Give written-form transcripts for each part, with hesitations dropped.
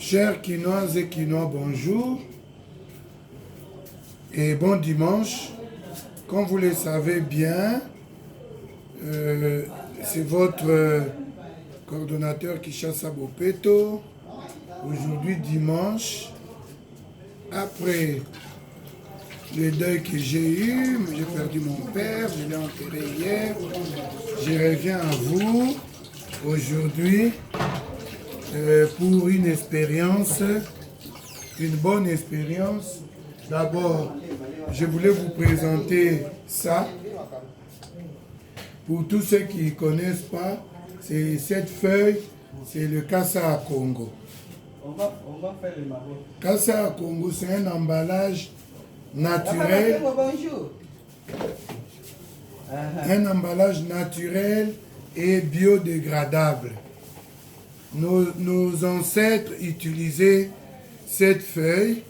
Chers Quinoises et Quinois, bonjour et bon dimanche. Comme vous le savez bien, c'est votre coordonnateur Kishasa Bopeto. Aujourd'hui dimanche, après le deuil que j'ai eu, j'ai perdu mon père, je l'ai enterré hier. Je reviens à vous aujourd'hui pour une expérience, une bonne expérience. D'abord, je voulais vous présenter ça. Pour tous ceux qui ne connaissent pas, c'est cette feuille, c'est le Kassa Congo. On va faire le Maroc. Kassa Congo, c'est un emballage naturel. Un emballage naturel et biodégradable. Nos ancêtres utilisaient cette feuille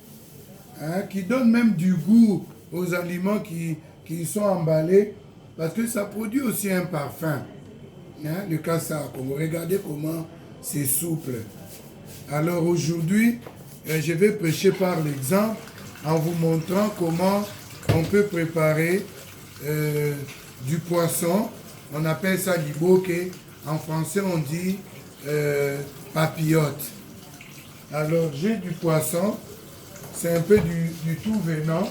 qui donne même du goût aux aliments qui sont emballés parce que ça produit aussi un parfum. Le Kassa Congo, regardez comment c'est souple. Alors aujourd'hui, je vais prêcher par l'exemple en vous montrant comment on peut préparer du poisson. On appelle ça liboke. En français, on dit papillote. Alors, j'ai du poisson. C'est un peu du tout venant.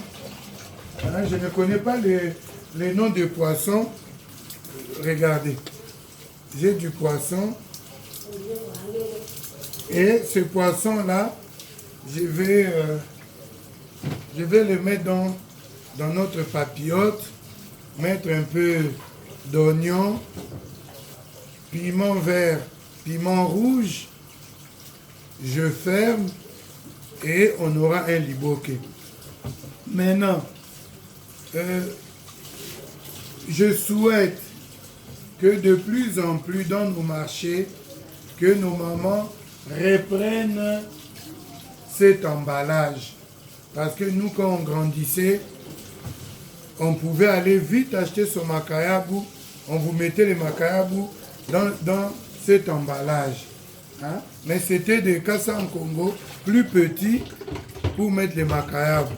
Je ne connais pas les noms de poissons. Regardez. J'ai du poisson. Et ce poisson-là, je vais le mettre dans notre papillote. Mettre un peu d'oignon, piment vert, piment rouge. Je ferme et on aura un liboke. Maintenant, je souhaite que de plus en plus dans nos marchés, que nos mamans reprennent cet emballage. Parce que nous, quand on grandissait, on pouvait aller vite acheter son makayabu. On vous mettait les makayabu dans cet emballage. Mais c'était des Kassa Congo plus petits pour mettre les makayabu.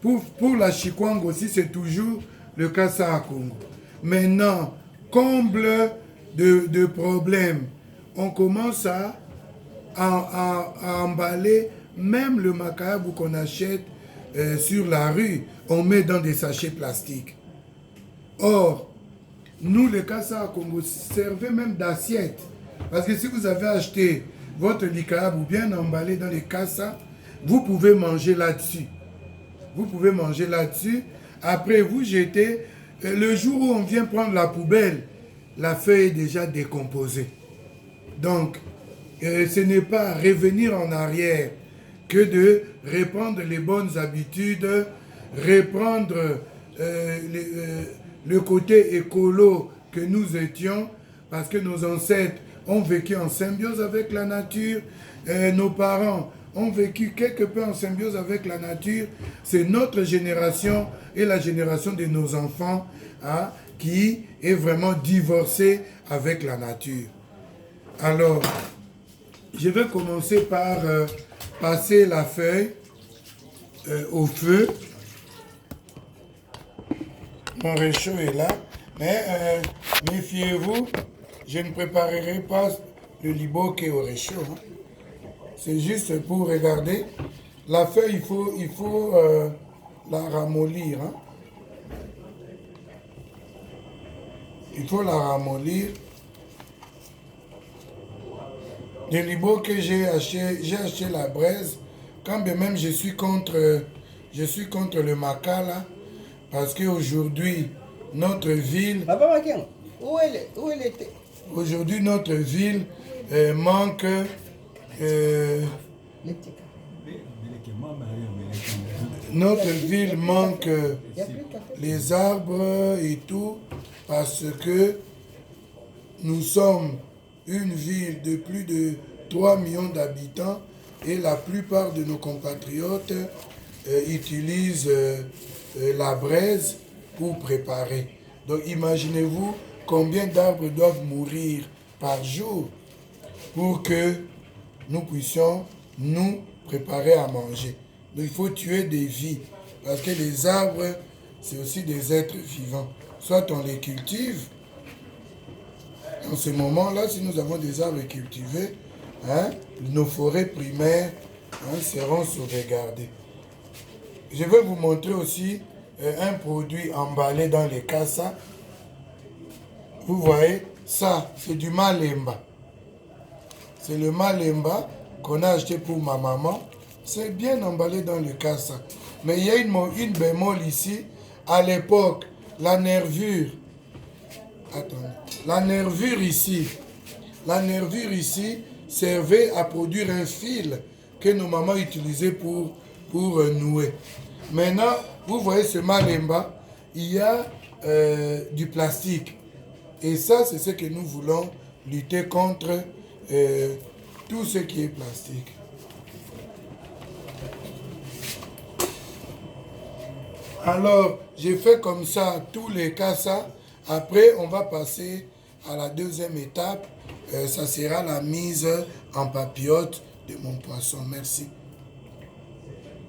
Pour la Chikwang aussi, c'est toujours le Kassa Congo. Maintenant, comble de problèmes, on commence à emballer même le makayabu qu'on achète sur la rue, on met dans des sachets plastiques. Or, nous, les Kassa Congo, servait même d'assiette. Parce que si vous avez acheté votre likayabu bien emballé dans les Kassa, vous pouvez manger là-dessus. Vous pouvez manger là-dessus. Après, vous jetez. Le jour où on vient prendre la poubelle, la feuille est déjà décomposée. Donc, ce n'est pas revenir en arrière que de reprendre les bonnes habitudes, reprendre le côté écolo que nous étions, parce que nos ancêtres ont vécu en symbiose avec la nature, nos parents ont vécu quelque peu en symbiose avec la nature. C'est notre génération et la génération de nos enfants qui est vraiment divorcée avec la nature. Alors, je vais commencer par passer la feuille au feu. Mon réchaud est là. Mais méfiez-vous, je ne préparerai pas le liboke au réchaud. C'est juste pour regarder. La feuille, il faut la ramollir. Il faut la ramollir. Le liboke que j'ai acheté la braise. Quand bien même je suis contre le maca là. Parce qu'aujourd'hui, notre ville... Aujourd'hui, notre ville manque... notre ville manque les arbres et tout, parce que nous sommes une ville de plus de 3 millions d'habitants et la plupart de nos compatriotes utilisent la braise pour préparer. Donc imaginez-vous combien d'arbres doivent mourir par jour pour que nous puissions nous préparer à manger. Donc il faut tuer des vies. Parce que les arbres, c'est aussi des êtres vivants. Soit on les cultive. En ce moment-là, si nous avons des arbres cultivés, hein, nos forêts primaires seront sauvegardées. Je vais vous montrer aussi un produit emballé dans les cassas. Vous voyez, ça, c'est du malemba. C'est le malemba qu'on a acheté pour ma maman. C'est bien emballé dans le cassa. Mais il y a une bémol ici. À l'époque, la nervure. Attendez. La nervure ici servait à produire un fil que nos mamans utilisaient pour nouer. Maintenant, vous voyez ce malemba, il y a du plastique. Et ça, c'est ce que nous voulons lutter contre tout ce qui est plastique. Alors, j'ai fait comme ça tous les cassas. Après, on va passer à la deuxième étape. Ça sera la mise en papillote de mon poisson. Merci.